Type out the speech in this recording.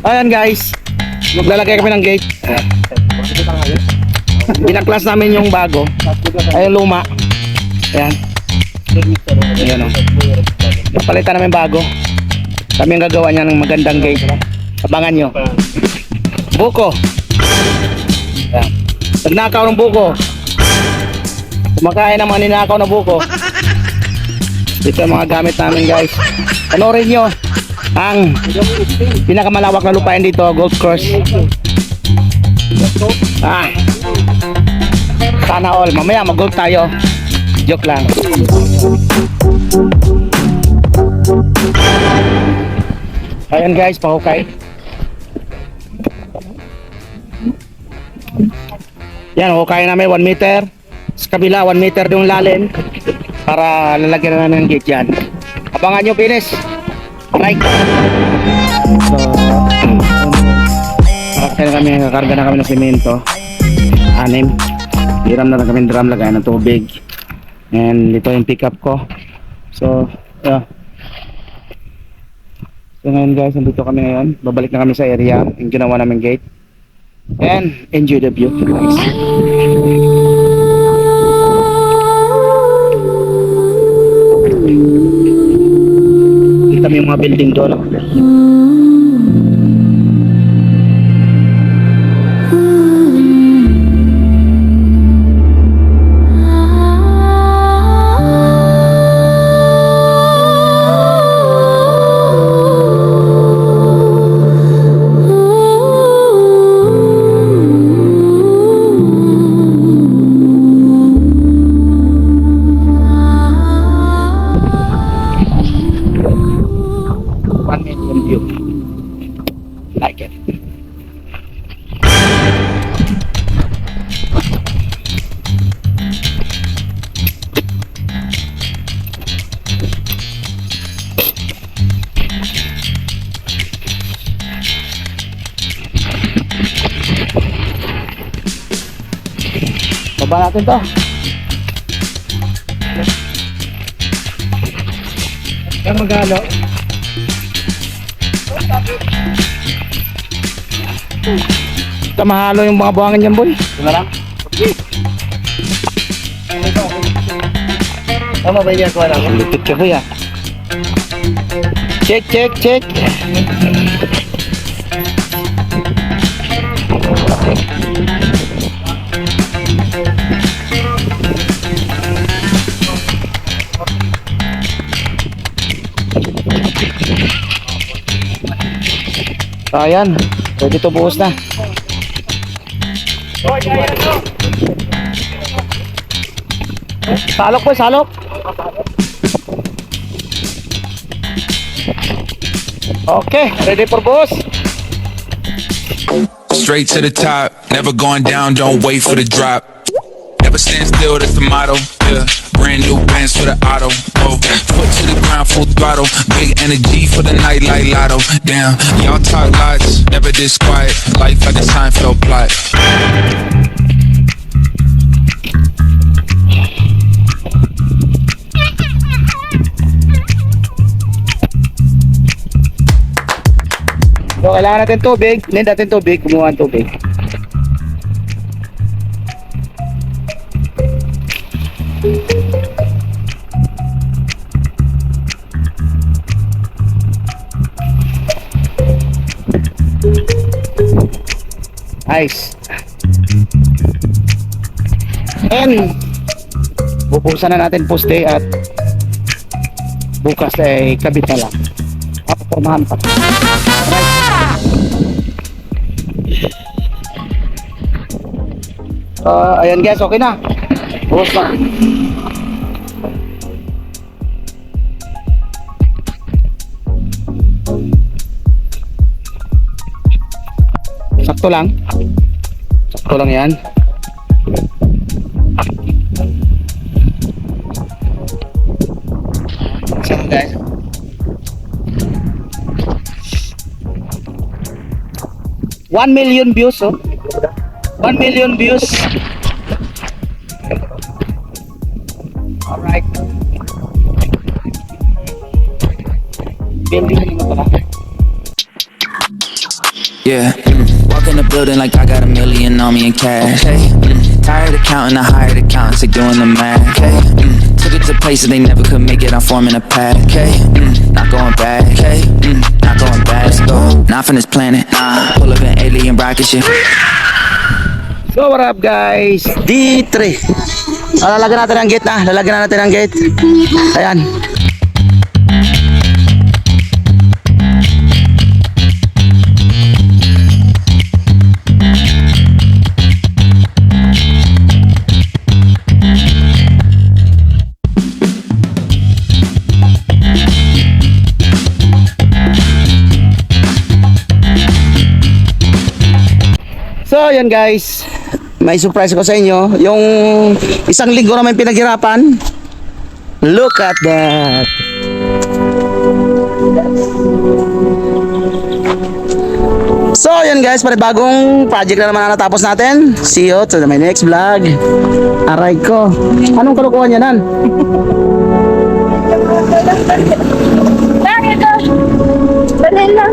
Ayan guys, maglalagay kami ng gate. Binaklas namin yung bago. Ay yung luma. Ayan. Ayan o. Napalitan namin bago. Kami ang gagawa niya ng magandang gate. Abangan nyo. Buko. Ayan. Nagnakaw ng buko. Kumakain ng mga ninakaw na buko. Ito yung mga gamit namin guys. Panorin nyo ang pinakamalawak na lupain dito, Gold Coast. Sana all. Mamaya mag-gold tayo. Joke lang. Ayan guys, pahukay. Yan, hukay namin 1 meter. Sa kabila 1 meter yung lalim. Para lalagyan na ng gate yan. Abangan nyo, finish. Like. So, kakarga na kami ng simento. 6. Hiram na lang kami ng drum, lagay ng tubig. And ito yung pickup ko. So, yeah. So ngayon guys, nandito kami ngayon. Babalik na kami sa area yung ginawa namin gate. And enjoy the view guys. Kita mo yung mga building doon. Like it. Baba natin to. Yan magalo. Mahalo yung mga buhangin dyan, boy. Ito lang? Tama ba niya? Kuha lang. Lipit ka, boy, ah. Check, check, check. Ayan, pwede ito buhos na. Salok po, salok. Okay, ready for buhos. Straight to the top, never going down, don't wait for the drop. Never stand still, that's the motto. Yeah, brand new bands for the auto. Oh, foot to the ground, full throttle. Big energy for the night like lotto. Damn, y'all talk lots, never this quiet. Life like the Seinfeld plot. So, kailangan natin tubig. Need natin tubig. Kumuha ng tubig. Nice. And bubusan na natin poste at bukas ay kabit na lang. Papormahan pa. Ayan guys, okay na. Bukas na. Sakto lang. Sakto lang yan. So guys, 1 million views, oh. 1 million views. Alright. Building naman pala. Yeah. Walk in the building like I got $1 million on me in cash. Okay. Tired of counting, I hired accountants, like doing the math. Okay. Took it to places they never could make it, I'm forming a path. Okay. Not going back. Okay. Not going back. Let's go. Not from this planet. Nah. Pull up an alien rocket ship. So what up guys? D3. Lalagyan natin ang gate na. Lalagyan natin ang gate. Ayan. So yan guys, may surprise ko sa inyo. Yung isang linggo naman pinaghirapan. Look at that. So yan guys, panibagong project na naman na natapos natin. See you to my next vlog. Aray ko. Anong kalukuhan niya nan? Bakit? Dali lang.